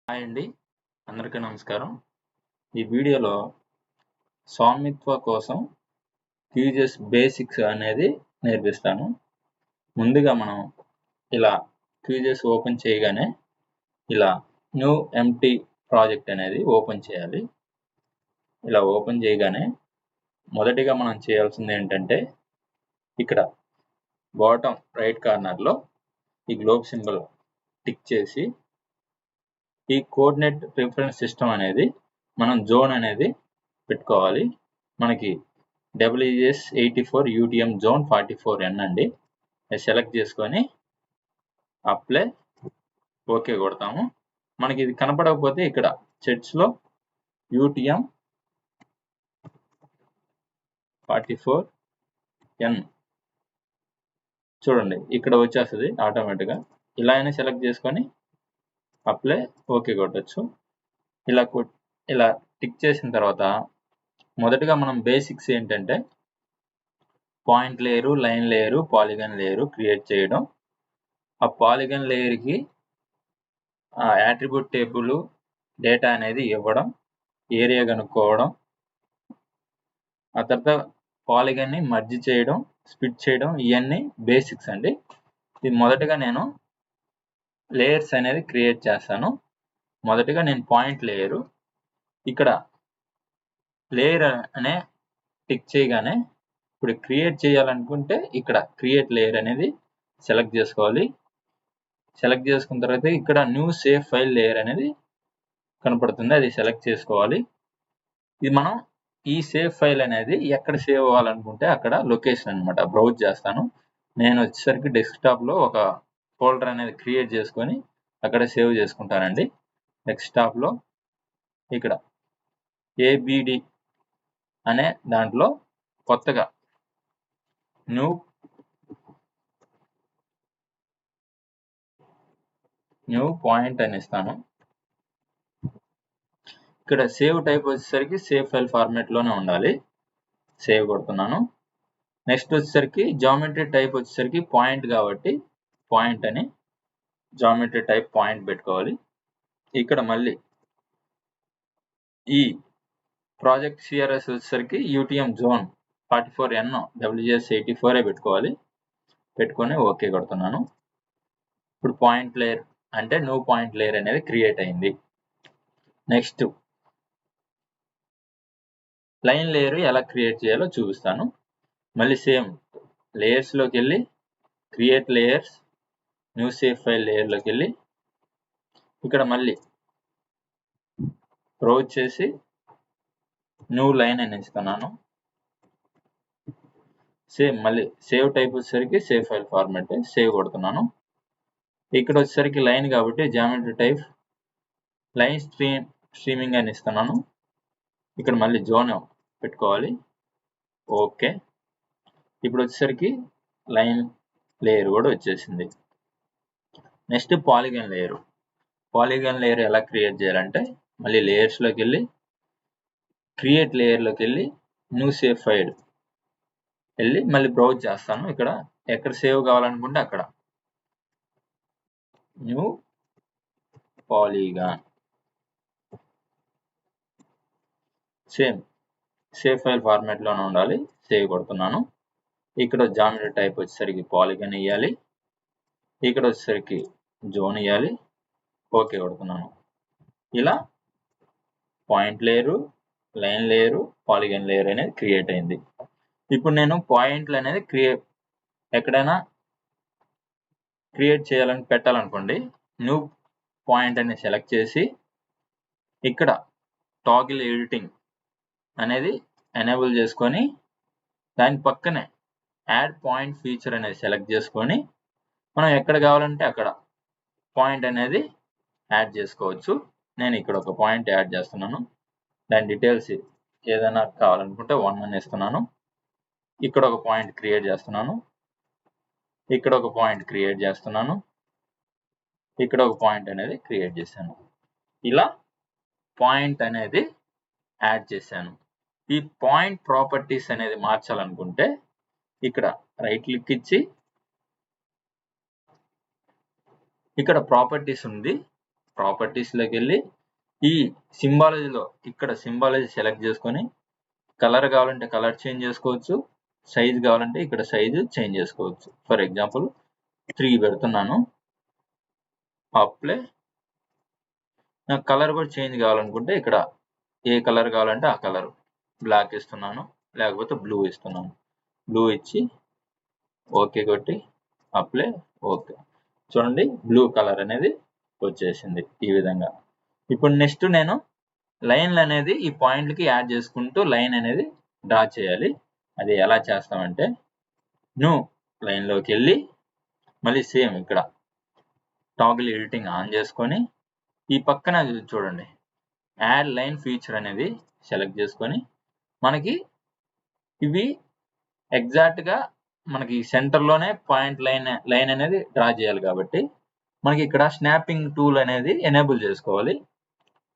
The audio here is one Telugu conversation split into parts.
హాయ్ అండి, అందరికీ నమస్కారం. ఈ వీడియోలో స్వామిత్వ కోసం క్యూజెస్ బేసిక్స్ అనేది నేర్పిస్తాను. ముందుగా మనం ఇలా క్యూజెస్ ఓపెన్ చేయగానే ఇలా న్యూ ఎంటీ ప్రాజెక్ట్ అనేది ఓపెన్ చేయాలి. ఇలా ఓపెన్ చేయగానే మొదటిగా మనం చేయాల్సింది ఏంటంటే ఇక్కడ బాటమ్ రైట్ కార్నర్లో ఈ గ్లోబ్ సింబల్ టిక్ చేసి ఈ కోఆర్డినేట్ రిఫరెన్స్ సిస్టమ్ అనేది మనం జోన్ అనేది పెట్టుకోవాలి. మనకి WES84 UTM జోన్ 44N అండి. అది సెలెక్ట్ చేసుకొని అప్లై ఓకే కొడతాము. మనకి ఇది కనపడకపోతే ఇక్కడ సెట్స్లో UTM 44N చూడండి, ఇక్కడ వచ్చేస్తుంది ఆటోమేటిక్గా. ఇలా అయినా సెలెక్ట్ చేసుకొని అప్లై ఓకే కొట్టచ్చు. ఇలా టిక్ చేసిన తర్వాత మొదటగా మనం బేసిక్స్ ఏంటంటే point layer, line layer, polygon layer create చేయడం. ఆ పాలిగన్ లేయర్కి యాట్రిబ్యూట్ టేబుల్ డేటా అనేది ఇవ్వడం, ఏరియా కనుక్కోవడం, ఆ తర్వాత పాలిగన్ని మర్జ్ చేయడం, స్ప్లిట్ చేయడం, ఇవన్నీ బేసిక్స్ అండి. ఇది మొదటగా నేను లేయర్స్ అనేది క్రియేట్ చేస్తాను. మొదటగా నేను పాయింట్ లేయరు ఇక్కడ లేయర్ అనే టిక్ చేయగానే ఇప్పుడు క్రియేట్ చేయాలనుకుంటే ఇక్కడ క్రియేట్ లేయర్ అనేది సెలెక్ట్ చేసుకోవాలి. సెలెక్ట్ చేసుకున్న తర్వాత ఇక్కడ న్యూ సేవ్ ఫైల్ లేయర్ అనేది కనపడుతుంది, అది సెలెక్ట్ చేసుకోవాలి. ఇది మనం ఈ సేవ్ ఫైల్ అనేది ఎక్కడ సేవ్ అవ్వాలనుకుంటే అక్కడ లొకేషన్ అనమాట బ్రౌజ్ చేస్తాను. నేను వచ్చేసరికి డెస్క్టాప్లో ఒక ఫోల్డర్ అనేది క్రియేట్ చేసుకొని అక్కడ సేవ్ చేసుకుంటానండి. డెస్క్టాప్లో ఇక్కడ ABD అనే దాంట్లో కొత్తగా న్యూ పాయింట్ అని ఇస్తాను. ఇక్కడ సేవ్ టైప్ వచ్చేసరికి సేవ్ ఫైల్ ఫార్మాట్లోనే ఉండాలి. సేవ్ కొడుతున్నాను. నెక్స్ట్ వచ్చేసరికి జామెట్రీ టైప్ వచ్చేసరికి పాయింట్ కాబట్టి పాయింట్ అని జామెట్రీ టైప్ పాయింట్ పెట్టుకోవాలి. ఇక్కడ మళ్ళీ ఈ ప్రాజెక్ట్ CRS వచ్చేసరికి UTM జోన్ 44N WES84 పెట్టుకోవాలి. పెట్టుకొని ఓకే కొడుతున్నాను. ఇప్పుడు పాయింట్ లేయర్ అంటే న్యూ పాయింట్ లేయర్ అనేది క్రియేట్ అయింది. నెక్స్ట్ లైన్ లేయర్ ఎలా క్రియేట్ చేయాలో చూపిస్తాను. మళ్ళీ సేమ్ లేయర్స్లోకి వెళ్ళి create layers, new save file లేయర్లోకి వెళ్ళి ఇక్కడ మళ్ళీ బ్రౌజ్ చేసి న్యూ లైన్ అని ఇస్తున్నాను. సేమ్ మళ్ళీ సేవ్ టైప్ వచ్చేసరికి సేవ్ ఫైల్ ఫార్మాట్ సేవ్ కొడుతున్నాను. ఇక్కడ వచ్చేసరికి లైన్ కాబట్టి జామెట్రీ టైప్ లైన్ స్ట్రీమింగ్ అని ఇస్తున్నాను. ఇక్కడ మళ్ళీ జోన్ పెట్టుకోవాలి. ఓకే. ఇప్పుడు వచ్చేసరికి లైన్ లేయర్ కూడా వచ్చేసింది. Next polygon layer. Polygon layer ఎలా క్రియేట్ చేయాలంటే మళ్ళీ లేయర్స్లోకి వెళ్ళి క్రియేట్ లేయర్లోకి వెళ్ళి న్యూ సేవ్ ఫైల్ వెళ్ళి మళ్ళీ బ్రౌజ్ చేస్తాను. ఇక్కడ ఎక్కడ సేవ్ కావాలనుకుంటే అక్కడ new polygon same save file ఫార్మాట్లోనే ఉండాలి. సేవ్ కొడుతున్నాను. ఇక్కడ జామెట్రీ టైప్ వచ్చేసరికి పాలిగన్ ఇవ్వాలి. ఇక్కడ వచ్చేసరికి జోన్ ఇవ్వాలి. ఓకే కొడుతున్నాను. ఇలా point layer, line layer, polygon layer అనేది క్రియేట్ అయింది. ఇప్పుడు నేను పాయింట్లు అనేది ఎక్కడైనా క్రియేట్ చేయాలని పెట్టాలనుకోండి, న్యూ పాయింట్ అనేది సెలెక్ట్ చేసి ఇక్కడ టాగిల్ ఎడిటింగ్ అనేది ఎనేబుల్ చేసుకొని దాని పక్కనే యాడ్ పాయింట్ ఫీచర్ అనేది సెలెక్ట్ చేసుకొని మనం ఎక్కడ కావాలంటే అక్కడ పాయింట్ అనేది యాడ్ చేసుకోవచ్చు. నేను ఇక్కడ ఒక పాయింట్ యాడ్ చేస్తున్నాను. దాని డీటెయిల్స్ ఏదైనా కావాలనుకుంటే 1 అని ఇస్తున్నాను. ఇక్కడ ఒక పాయింట్ క్రియేట్ చేస్తున్నాను. ఇక్కడ ఒక పాయింట్ క్రియేట్ చేస్తున్నాను. ఇక్కడ ఒక పాయింట్ అనేది క్రియేట్ చేశాను. ఇలా పాయింట్ అనేది యాడ్ చేశాను. ఈ పాయింట్ ప్రాపర్టీస్ అనేది మార్చాలనుకుంటే ఇక్కడ రైట్ క్లిక్ ఇచ్చి ఇక్కడ ప్రాపర్టీస్ ఉంది, ప్రాపర్టీస్లోకి వెళ్ళి ఈ సింబాలజీలో ఇక్కడ సింబాలజీ సెలెక్ట్ చేసుకొని కలర్ కావాలంటే కలర్ చేంజ్ చేసుకోవచ్చు, సైజ్ కావాలంటే ఇక్కడ సైజు చేంజ్ చేసుకోవచ్చు. ఫర్ ఎగ్జాంపుల్ 3 పెడుతున్నాను. అప్లై. నాకు కలర్ కూడా చేంజ్ కావాలనుకుంటే ఇక్కడ ఏ కలర్ కావాలంటే ఆ కలర్, బ్లాక్ ఇస్తున్నాను లేకపోతే బ్లూ ఇస్తున్నాను. బ్లూ ఇచ్చి ఓకే కొట్టి అప్లై. ఓకే, చూడండి బ్లూ కలర్ అనేది వచ్చేసింది ఈ విధంగా. ఇప్పుడు నెక్స్ట్ నేను లైన్లు అనేది ఈ పాయింట్లకి యాడ్ చేసుకుంటూ లైన్ అనేది డ్రా చేయాలి. అది ఎలా చేస్తామంటే న్యూ లైన్లోకి వెళ్ళి మళ్ళీ సేమ్ ఇక్కడ టాగిల్ ఎడిటింగ్ ఆన్ చేసుకొని ఈ పక్కన చూడండి యాడ్ లైన్ ఫీచర్ అనేది సెలెక్ట్ చేసుకొని మనకి ఇవి ఎగ్జాక్ట్గా మనకి సెంటర్లోనే పాయింట్ లైన్ అనేది డ్రా చేయాలి కాబట్టి మనకి ఇక్కడ స్నాపింగ్ టూల్ అనేది ఎనేబుల్ చేసుకోవాలి.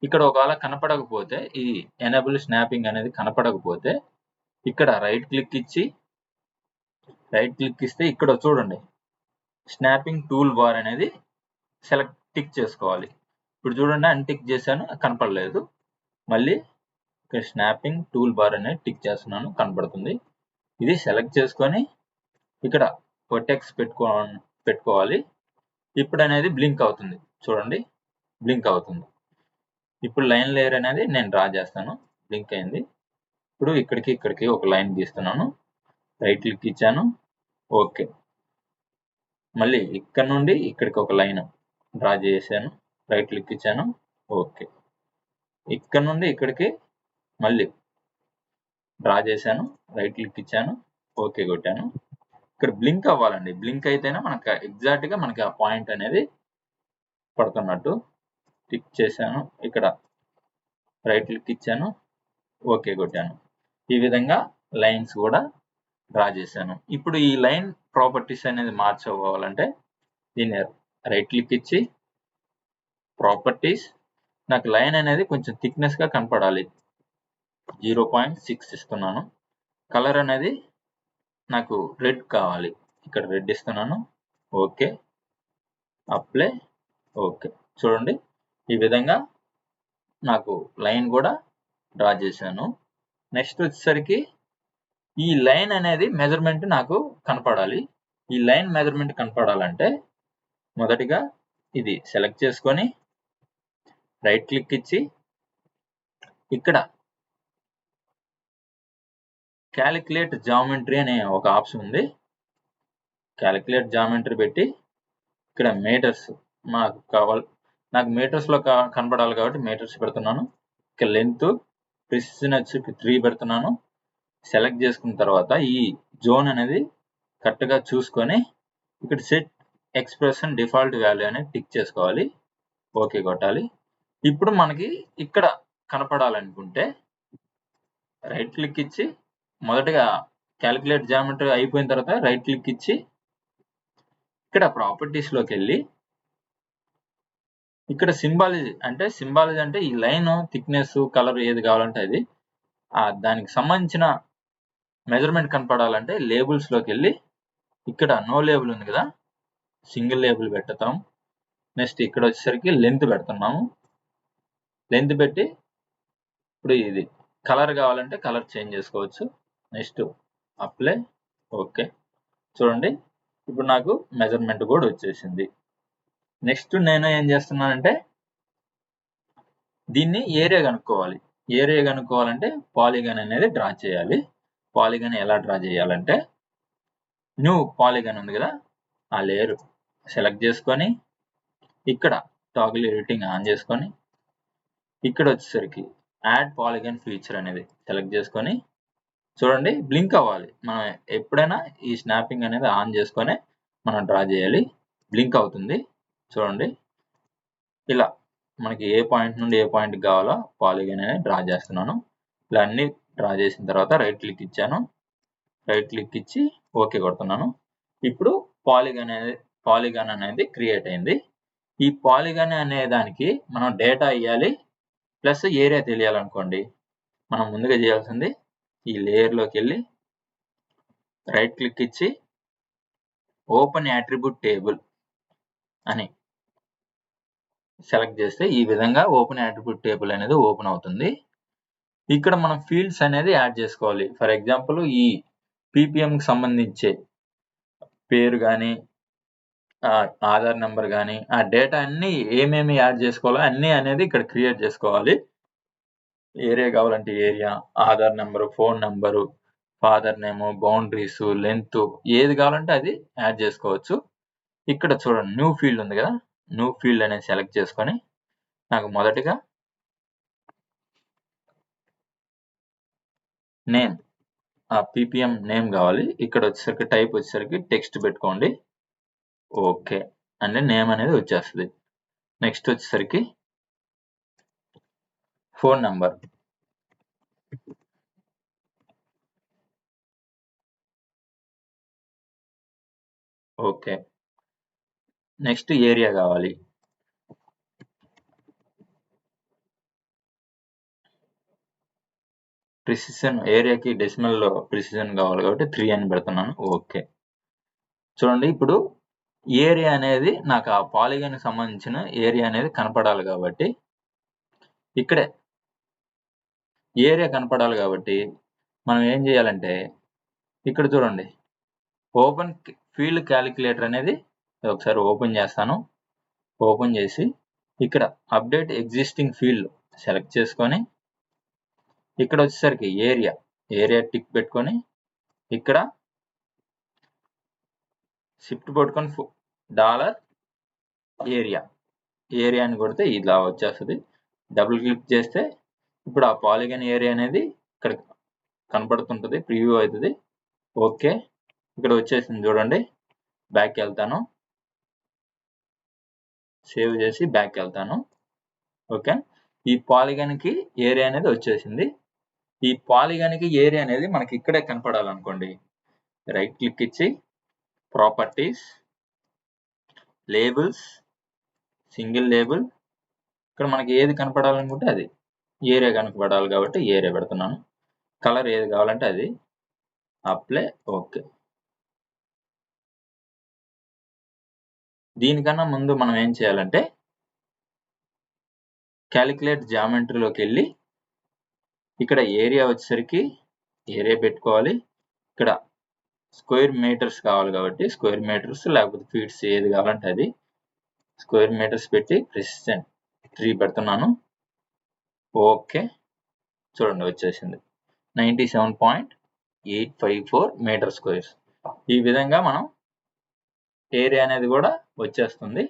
ఇక్కడ ఒకవేళ కనపడకపోతే ఈ ఎనేబుల్ స్నాపింగ్ అనేది కనపడకపోతే ఇక్కడ రైట్ క్లిక్ ఇస్తే ఇక్కడ చూడండి స్నాపింగ్ టూల్ బార్ అనేది టిక్ చేసుకోవాలి. ఇప్పుడు చూడండి అన్టిక్ చేశాను, కనపడలేదు. మళ్ళీ ఇక్కడ స్నాపింగ్ టూల్ బార్ అనేది టిక్ చేస్తున్నాను, కనపడుతుంది. ఇది సెలెక్ట్ చేసుకొని ఇక్కడ వర్టెక్స్ పెట్టుకోవాలి. ఇప్పుడు అనేది బ్లింక్ అవుతుంది, చూడండి బ్లింక్ అవుతుంది. ఇప్పుడు లైన్ లేయర్ అనేది నేను డ్రా చేస్తాను, బ్లింక్ అయింది. ఇప్పుడు ఇక్కడికి ఒక లైన్ గీస్తున్నాను, రైట్ క్లిక్ ఇచ్చాను, ఓకే. మళ్ళీ ఇక్కడ నుండి ఇక్కడికి ఒక లైన్ డ్రా చేశాను, రైట్ క్లిక్ ఇచ్చాను, ఓకే. ఇక్కడ నుండి ఇక్కడికి మళ్ళీ డ్రా చేశాను, రైట్ క్లిక్ ఇచ్చాను, ఓకే కొట్టాను. ఇక్కడ బ్లింక్ అవ్వాలండి, బ్లింక్ అయితేనే మనకు ఎగ్జాక్ట్గా మనకి ఆ పాయింట్ అనేది పడుతున్నట్టు. క్లిక్ చేశాను, ఇక్కడ రైట్ క్లిక్ ఇచ్చాను, ఓకే కొట్టాను. ఈ విధంగా లైన్స్ కూడా డ్రా చేశాను. ఇప్పుడు ఈ లైన్ ప్రాపర్టీస్ అనేది మార్చుకోవాలంటే దీన్ని రైట్ క్లిక్ ఇచ్చి ప్రాపర్టీస్, నాకు లైన్ అనేది కొంచెం థిక్నెస్గా కనపడాలి, 0.6 ఇస్తున్నాను. కలర్ అనేది నాకు రెడ్ కావాలి, ఇక్కడ రెడ్ ఇస్తున్నాను, ఓకే అప్లై. ఓకే, చూడండి ఈ విధంగా నాకు లైన్ కూడా డ్రా చేశాను. నెక్స్ట్ వచ్చేసరికి ఈ లైన్ అనేది మెజర్మెంట్ నాకు కనపడాలి. ఈ లైన్ మెజర్మెంట్ కనపడాలంటే మొదటిగా ఇది సెలెక్ట్ చేసుకొని రైట్ క్లిక్ ఇచ్చి ఇక్కడ క్యాలిక్యులేట్ జామెట్రీ అనే ఒక ఆప్షన్ ఉంది. క్యాలిక్యులేట్ జామెట్రీ పెట్టి ఇక్కడ మీటర్స్ నాకు మీటర్స్లో కనపడాలి కాబట్టి మీటర్స్ పెడుతున్నాను. ఇక్కడ లెంత్ ప్రిసిషన్ వచ్చి 3 పెడుతున్నాను. సెలెక్ట్ చేసుకున్న తర్వాత ఈ జోన్ అనేది కరెక్ట్గా చూసుకొని ఇక్కడ సెట్ ఎక్స్ప్రెషన్ డిఫాల్ట్ వాల్యూ అనేది టిక్ చేసుకోవాలి, ఓకే కొట్టాలి. ఇప్పుడు మనకి ఇక్కడ కనపడాలనుకుంటే రైట్ క్లిక్ ఇచ్చి మొదటగా క్యాలిక్యులేట్ జామెట్రీ అయిపోయిన తర్వాత రైట్ క్లిక్ ఇచ్చి ఇక్కడ ప్రాపర్టీస్లోకి వెళ్ళి ఇక్కడ సింబాలజీ అంటే ఈ లైన్ థిక్నెస్ కలర్ ఏది కావాలంటే అది దానికి సంబంధించిన మెజర్మెంట్ కనపడాలంటే లేబుల్స్లోకి వెళ్ళి ఇక్కడ నో లేబుల్ ఉంది కదా, సింగిల్ లేబుల్ పెడతాం. నెక్స్ట్ ఇక్కడ వచ్చేసరికి లెంత్ పెడుతున్నాము, లెంత్ పెట్టి ఇప్పుడు ఇది కలర్ కావాలంటే కలర్ చేంజ్ చేసుకోవచ్చు. Next apply, okay. చూడండి ఇప్పుడు నాకు మెజర్మెంట్ కూడా వచ్చేసింది. నెక్స్ట్ నేను ఏం చేస్తున్నానంటే దీన్ని ఏరియా కనుక్కోవాలి. ఏరియా కనుక్కోవాలంటే పాలిగన్ అనేది డ్రా చేయాలి. పాలిగన్ ఎలా డ్రా చేయాలంటే న్యూ పాలిగన్ ఉంది కదా, ఆ లేయర్ సెలెక్ట్ చేసుకొని ఇక్కడ టాగిల్ ఎడిటింగ్ ఆన్ చేసుకొని ఇక్కడ వచ్చేసరికి యాడ్ పాలిగన్ ఫీచర్ అనేది సెలెక్ట్ చేసుకొని చూడండి బ్లింక్ అవ్వాలి. మనం ఎప్పుడైనా ఈ స్నాపింగ్ అనేది ఆన్ చేసుకొని మనం డ్రా చేయాలి, బ్లింక్ అవుతుంది. చూడండి ఇలా మనకి ఏ పాయింట్ నుండి ఏ పాయింట్ కావాలో పాలిగన్ అనేది డ్రా చేస్తున్నాను. ఇలా అన్ని డ్రా చేసిన తర్వాత రైట్ క్లిక్ ఇచ్చాను, రైట్ క్లిక్ ఇచ్చి ఓకే కొడుతున్నాను. ఇప్పుడు పాలిగన్ అనేది క్రియేట్ అయింది. ఈ పాలిగన్ అనే దానికి మనం డేటా ఇవ్వాలి ప్లస్ ఏరియా తెలియాలనుకోండి, మనం ముందుగా చేయాల్సింది ఈ లేయర్లోకి వెళ్ళి రైట్ క్లిక్ ఇచ్చి ఓపెన్ యాట్రిబ్యూట్ టేబుల్ అని సెలెక్ట్ చేస్తే ఈ విధంగా ఓపెన్ అట్రిబ్యూట్ టేబుల్ అనేది ఓపెన్ అవుతుంది. ఇక్కడ మనం ఫీల్డ్స్ అనేది యాడ్ చేసుకోవాలి. ఫర్ ఎగ్జాంపుల్ ఈ పీపీఎంకి సంబంధించే పేరు కానీ ఆధార్ నెంబర్ కానీ ఆ డేటా అన్ని ఏమేమి యాడ్ చేసుకోవాలో అన్నీ అనేది ఇక్కడ క్రియేట్ చేసుకోవాలి. ఏరియా కావాలంటే area, Aadhaar number, phone number, father name, boundaries, length ఏది కావాలంటే అది యాడ్ చేసుకోవచ్చు. ఇక్కడ చూడండి న్యూ ఫీల్డ్ ఉంది కదా, న్యూ ఫీల్డ్ అనేది సెలెక్ట్ చేసుకొని నాకు మొదటిగా నేమ్, ఆ పీపీఎం నేమ్ కావాలి. ఇక్కడ వచ్చేసరికి టైప్ వచ్చేసరికి టెక్స్ట్ పెట్టుకోండి. ఓకే అంటే నేమ్ అనేది వచ్చేస్తుంది. నెక్స్ట్ వచ్చేసరికి phone number, okay. Next area కావాలి, ప్రిసిషన్ ఏరియాకి డెసిమల్ లో ప్రిసిషన్ కావాలి కాబట్టి 3 అని పెడుతున్నాను. ఓకే. చూడండి ఇప్పుడు ఏరియా అనేది నాకు ఆ పాలిగాన్ కి సంబంధించిన ఏరియా అనేది కనపడాలి కాబట్టి ఇక్కడే ఏరియా కనపడాలి కాబట్టి మనం ఏం చేయాలంటే ఇక్కడ చూడండి ఓపెన్ ఫీల్డ్ క్యాలిక్యులేటర్ అనేది ఒకసారి ఓపెన్ చేస్తాను. ఓపెన్ చేసి ఇక్కడ అప్డేట్ ఎగ్జిస్టింగ్ ఫీల్డ్ సెలెక్ట్ చేసుకొని ఇక్కడ వచ్చేసరికి ఏరియా టిక్ పెట్టుకొని ఇక్కడ షిఫ్ట్ పట్టుకొని ఏరియా అని కొడితే ఇలా వచ్చేస్తుంది. డబుల్ క్లిక్ చేస్తే ఇప్పుడు ఆ పాలిగన్ ఏరియా అనేది ఇక్కడ కనపడుతుంటుంది, ప్రివ్యూ అవుతుంది. ఓకే ఇక్కడ వచ్చేసింది చూడండి. బ్యాక్ వెళ్తాను, సేవ్ చేసి బ్యాక్ వెళ్తాను. ఓకే ఈ పాలిగన్ కి ఏరియా అనేది వచ్చేసింది. ఈ పాలిగన్ కి ఏరియా అనేది మనకి ఇక్కడే కనపడాలనుకోండి, రైట్ క్లిక్ ఇచ్చి ప్రాపర్టీస్, లేబుల్స్, సింగిల్ లేబుల్, ఇక్కడ మనకి ఏది కనపడాలనుకుంటే అది ఏరియా కనపడాలి కాబట్టి ఏరియా పెడుతున్నాను. కలర్ ఏది కావాలంటే అది, అప్లై. ఓకే దీనికన్నా ముందు మనం ఏం చేయాలంటే క్యాలిక్యులేట్ జామెట్రీలోకి వెళ్ళి ఇక్కడ ఏరియా వచ్చేసరికి ఏరియా పెట్టుకోవాలి. ఇక్కడ స్క్వేర్ మీటర్స్ కావాలి కాబట్టి స్క్వేర్ మీటర్స్ లేకపోతే ఫీట్స్ ఏది కావాలంటే అది స్క్వేర్ మీటర్స్ పెట్టి ప్రిసిషన్ 3 పెడుతున్నాను. ఓకే చూడండి వచ్చేసింది 97.854 మీటర్ స్క్వేర్స్. ఈ విధంగా మనం ఏరియా అనేది కూడా వచ్చేస్తుంది.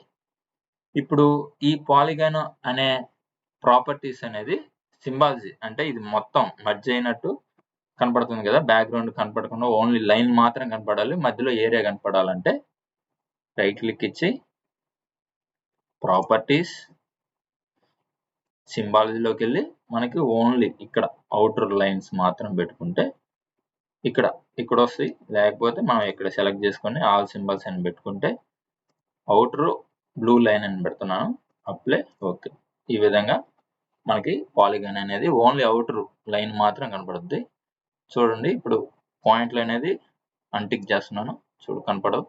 ఇప్పుడు ఈ పాలిగాన్ అనే ప్రాపర్టీస్ అనేది సింబాలజీ అంటే ఇది మొత్తం మర్జ్ అయినట్టు కనపడుతుంది కదా, బ్యాక్గ్రౌండ్ కనపడకుండా ఓన్లీ లైన్ మాత్రం కనపడాలి, మధ్యలో ఏరియా కనపడాలంటే రైట్ క్లిక్ ఇచ్చి ప్రాపర్టీస్, సింబాలజీలోకి వెళ్ళి మనకి ఓన్లీ ఇక్కడ అవుటర్ లైన్స్ మాత్రం పెట్టుకుంటే ఇక్కడ వస్తాయి. లేకపోతే మనం ఇక్కడ సెలెక్ట్ చేసుకొని ఆల్ సింబల్స్ అని పెట్టుకుంటే అవుటర్ బ్లూ లైన్ అని పెడుతున్నాను. అప్లై. ఓకే ఈ విధంగా మనకి పాలిగాన్ అనేది ఓన్లీ అవుటర్ లైన్ మాత్రం కనపడుద్ది. చూడండి ఇప్పుడు పాయింట్లు అనేది అన్టిక్ చేస్తున్నాను, చూడు కనపడవు.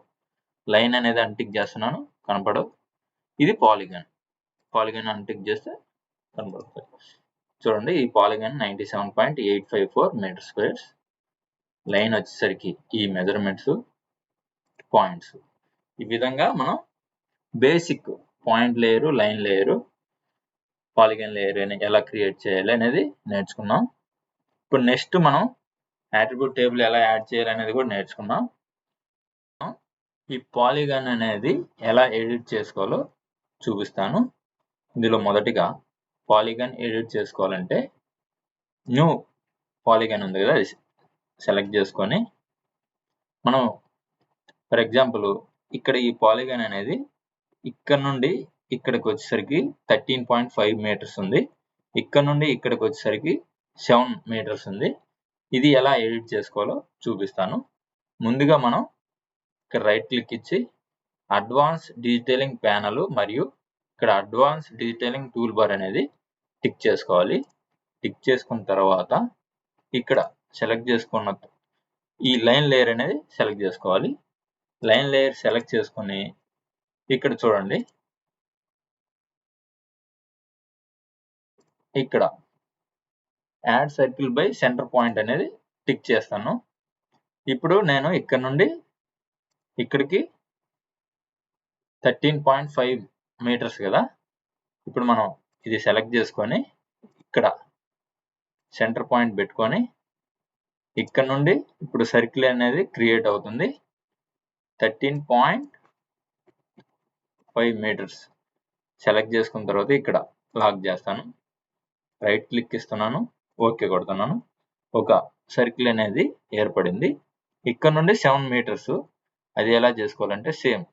లైన్ అనేది అన్టిక్ చేస్తున్నాను, కనపడవు. ఇది పాలిగాన్ అన్టిక్ చేస్తే కనపడుతుంది. చూడండి ఈ పాలిగాన్ 97.854 మీటర్ స్క్వేర్స్. లైన్ వచ్చేసరికి ఈ మెజర్మెంట్స్, పాయింట్స్. ఈ విధంగా మనం basic point layer, line layer, polygon layer ఎలా క్రియేట్ చేయాలి అనేది నేర్చుకున్నాం. ఇప్పుడు నెక్స్ట్ మనం అట్రిబ్యూట్ టేబుల్ ఎలా యాడ్ చేయాలి అనేది కూడా నేర్చుకున్నాం. ఈ పాలిగాన్ అనేది ఎలా ఎడిట్ చేసుకోవాలో చూపిస్తాను. ఇందులో మొదటిగా పాలిగాన్ ఎడిట్ చేసుకోవాలంటే న్యూ పాలిగాన్ ఉంది కదా, సెలెక్ట్ చేసుకొని మనం ఫర్ ఎగ్జాంపుల్ ఇక్కడ ఈ పాలిగాన్ అనేది ఇక్కడ నుండి ఇక్కడికి వచ్చేసరికి 13.5 మీటర్స్ ఉంది, ఇక్కడ నుండి ఇక్కడికి వచ్చేసరికి 7 మీటర్స్ ఉంది. ఇది ఎలా ఎడిట్ చేసుకోవాలో చూపిస్తాను. ముందుగా మనం ఇక్కడ రైట్ క్లిక్ ఇచ్చి అడ్వాన్స్ డీటెయిలింగ్ ప్యానల్ మరియు ఇక్కడ అడ్వాన్స్ డీటెయిలింగ్ టూల్ బార్ అనేది టిక్ చేసుకోవాలి. టిక్ చేసుకున్న తర్వాత ఇక్కడ సెలెక్ట్ చేసుకున్న ఈ లైన్ లేయర్ అనేది సెలెక్ట్ చేసుకోవాలి. లైన్ లేయర్ సెలెక్ట్ చేసుకొని ఇక్కడ చూడండి ఇక్కడ add circle by centre point అనేది టిక్ చేస్తాను. ఇప్పుడు నేను ఇక్కడ నుండి ఇక్కడికి 13.5 మీటర్స్ కదా. ఇప్పుడు మనం ఇది సెలెక్ట్ చేసుకొని ఇక్కడ సెంటర్ పాయింట్ పెట్టుకొని ఇక్కడ నుండి ఇప్పుడు సర్కిల్ అనేది క్రియేట్ అవుతుంది. 13.5 మీటర్స్ సెలెక్ట్ చేసుకున్న తర్వాత ఇక్కడ లాక్ చేస్తాను. రైట్ క్లిక్ ఇస్తున్నాను, ఓకే కొడుతున్నాను. ఒక సర్కిల్ అనేది ఏర్పడింది. ఇక్కడ నుండి 7 మీటర్స్. అది ఎలా చేసుకోవాలంటే సేమ్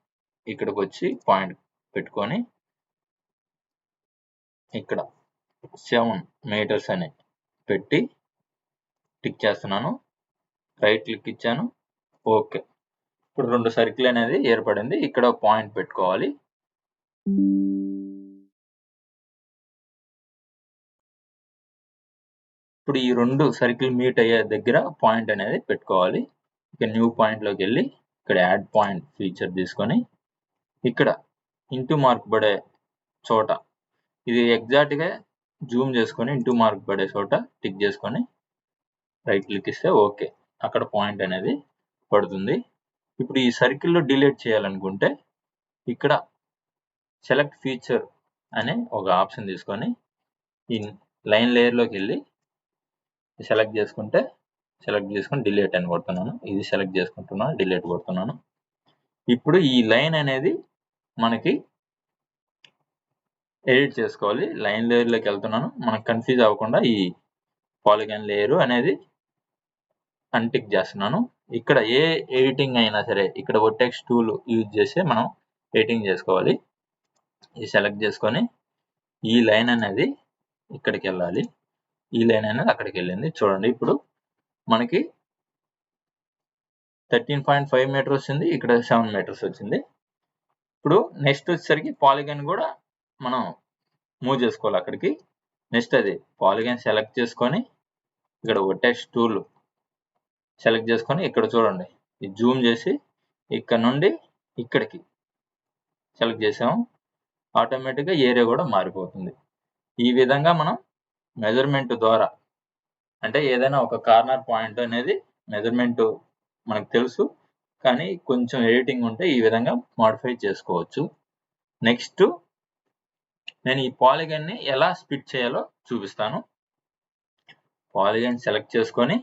ఇక్కడికి వచ్చి పాయింట్ పెట్టుకొని ఇక్కడ 7 మీటర్స్ అని పెట్టి టిక్ చేస్తున్నాను. రైట్ క్లిక్ ఇచ్చాను, ఓకే. ఇప్పుడు 2 సర్కిల్ అనేది ఏర్పడింది. ఇక్కడ పాయింట్ పెట్టుకోవాలి. ఇప్పుడు ఈ 2 సర్కిల్ మీట్ అయ్యే దగ్గర పాయింట్ అనేది పెట్టుకోవాలి. ఇక న్యూ పాయింట్లోకి వెళ్ళి ఇక్కడ యాడ్ పాయింట్ ఫీచర్ తీసుకొని ఇక్కడ ఇంటూ మార్క్ పడే చోట ఇది ఎగ్జాక్ట్గా జూమ్ చేసుకొని ఇంటూ మార్క్ పడే చోట టిక్ చేసుకొని రైట్ క్లిక్ ఇస్తే ఓకే, అక్కడ పాయింట్ అనేది పడుతుంది. ఇప్పుడు ఈ సర్కిల్లో డిలీట్ చేయాలనుకుంటే ఇక్కడ సెలెక్ట్ ఫీచర్ అనే ఒక ఆప్షన్ తీసుకొని ఈ లైన్ లేయర్లోకి వెళ్ళి సెలెక్ట్ చేసుకొని డిలీట్ అని కొడుతున్నాను. ఇది సెలెక్ట్ చేసుకుంటున్నాను, డిలీట్ కొడుతున్నాను. ఇప్పుడు ఈ లైన్ అనేది మనకి ఎడిట్ చేసుకోవాలి. లైన్ లేయర్లోకి వెళ్తున్నాను. మనకు కన్ఫ్యూజ్ అవ్వకుండా ఈ పాలిగాన్ లేయర్ అనేది అన్టిక్ చేస్తున్నాను. ఇక్కడ ఏ ఎడిటింగ్ అయినా సరే ఇక్కడ వర్టెక్స్ టూల్ యూజ్ చేసి మనం ఎడిటింగ్ చేసుకోవాలి. ఇది సెలెక్ట్ చేసుకొని ఈ లైన్ అనేది ఇక్కడికి వెళ్ళాలి. ఈ లైన్ అనేది అక్కడికి వెళ్ళింది. చూడండి ఇప్పుడు మనకి 13.5 మీటర్ వచ్చింది, ఇక్కడ 7 మీటర్స్ వచ్చింది. ఇప్పుడు నెక్స్ట్ వచ్చేసరికి పాలిగాన్ కూడా మనం మూవ్ చేసుకోవాలి అక్కడికి. నెక్స్ట్ అది పాలిగాన్ సెలెక్ట్ చేసుకొని ఇక్కడ వర్టెక్స్ టూల్ సెలెక్ట్ చేసుకొని ఇక్కడ చూడండి ఇది జూమ్ చేసి ఇక్కడ నుండి ఇక్కడికి సెలెక్ట్ చేసాము. ఆటోమేటిక్గా ఏరియా కూడా మారిపోతుంది. ఈ విధంగా మనం మెజర్మెంట్ ద్వారా అంటే ఏదైనా ఒక కార్నర్ పాయింట్ అనేది మెజర్మెంట్ మనకు తెలుసు, కానీ కొంచెం ఎడిటింగ్ ఉంటే ఈ విధంగా మాడిఫై చేసుకోవచ్చు. నెక్స్ట్ నేను ఈ పాలిగాన్ని ఎలా స్ప్లిట్ చేయాలో చూపిస్తాను. పాలిగాన్ సెలెక్ట్ చేసుకొని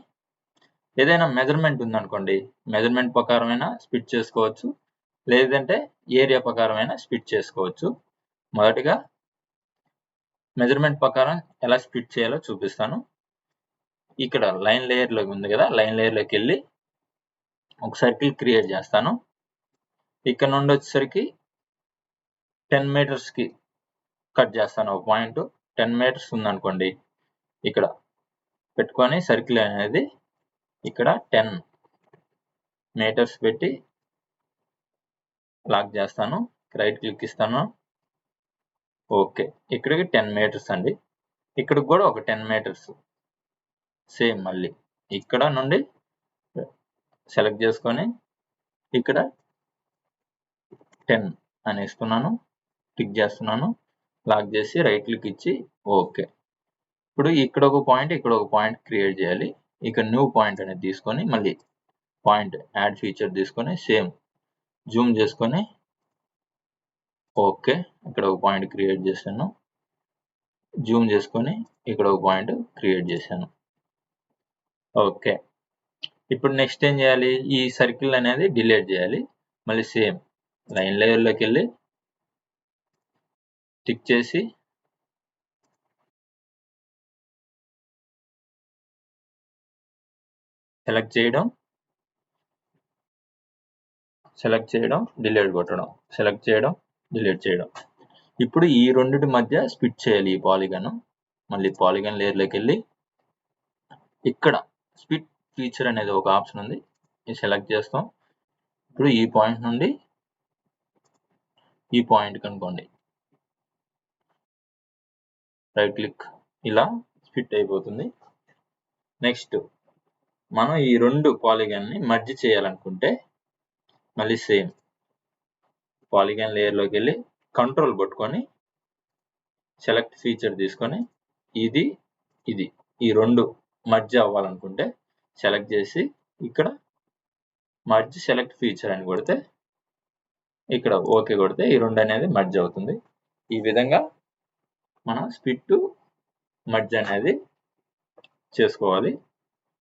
ఏదైనా మెజర్మెంట్ ఉందనుకోండి, మెజర్మెంట్ ప్రకారమైనా స్ప్లిట్ చేసుకోవచ్చు, లేదంటే ఏరియా ప్రకారమైనా స్ప్లిట్ చేసుకోవచ్చు. మొదటిగా మెజర్మెంట్ ప్రకారం ఎలా స్ప్లిట్ చేయాలో చూపిస్తాను. ఇక్కడ లైన్ లేయర్లోకి ఉంది కదా, లైన్ లేయర్లోకి వెళ్ళి ఒక సర్కిల్ క్రియేట్ చేస్తాను. ఇక్కడ నుండి వచ్చేసరికి 10 మీటర్స్కి కట్ చేస్తాను. ఒక పాయింట్ 10 మీటర్స్ ఉందనుకోండి, ఇక్కడ పెట్టుకొని సర్కిల్ అనేది ఇక్కడ 10 మీటర్స్ పెట్టి లాక్ చేస్తాను. రైట్ క్లిక్ ఇస్తాను, ఓకే. ఇక్కడికి 10 మీటర్స్ అండి. ఇక్కడికి కూడా ఒక 10 మీటర్స్ సేమ్. మళ్ళీ ఇక్కడ నుండి సెలెక్ట్ చేసుకొని ఇక్కడ 10 అని ఇస్తున్నాను, టిక్ చేస్తున్నాను, లాక్ చేసి రైట్ క్లిక్ ఇచ్చి ఓకే. ఇప్పుడు ఇక్కడ ఒక పాయింట్, ఇక్కడ ఒక పాయింట్ క్రియేట్ చేయాలి. ఇక్కడ న్యూ పాయింట్ అనేది తీసుకొని మళ్ళీ పాయింట్ యాడ్ ఫీచర్ తీసుకొని సేమ్ జూమ్ చేసుకొని ఓకే, ఇక్కడ ఒక పాయింట్ క్రియేట్ చేశాను. జూమ్ చేసుకొని ఇక్కడ ఒక పాయింట్ క్రియేట్ చేశాను. ఓకే. ఇప్పుడు నెక్స్ట్ ఏం చేయాలి, ఈ సర్కిల్ అనేది డిలీట్ చేయాలి. మళ్ళీ సేమ్ లైన్ లేయర్లోకి వెళ్ళి టిక్ చేసి సెలెక్ట్ చేయడం, డిలీట్ కొట్టడం, సెలెక్ట్ చేయడం, డిలీట్ చేయడం. ఇప్పుడు ఈ రెండింటి మధ్య స్ప్లిట్ చేయాలి ఈ పాలిగాన్. మళ్ళీ పాలిగాన్ లేయర్లోకి వెళ్ళి ఇక్కడ స్ప్లిట్ ఫీచర్ అనేది ఒక ఆప్షన్ ఉంది, ఇది సెలెక్ట్ చేస్తాం. ఇప్పుడు ఈ పాయింట్ నుండి ఈ పాయింట్ కనుకోండి, రైట్ క్లిక్, ఇలా స్ప్లిట్ అయిపోతుంది. నెక్స్ట్ మనం ఈ రెండు పాలిగాన్ని మర్జ్ చేయాలనుకుంటే మళ్ళీ సేమ్ పాలిగాన్ లేయర్లోకి వెళ్ళి కంట్రోల్ పట్టుకొని సెలెక్ట్ ఫీచర్ తీసుకొని ఇది ఇది ఈ రెండు మర్జ్ అవ్వాలనుకుంటే సెలెక్ట్ చేసి ఇక్కడ మర్జ్ సెలెక్ట్ ఫీచర్ అని కొడితే ఇక్కడ ఓకే కొడితే ఈ రెండు అనేది మర్జ్ అవుతుంది. ఈ విధంగా మనం స్ప్లిట్ మర్జ్ అనేది చేసుకోవాలి.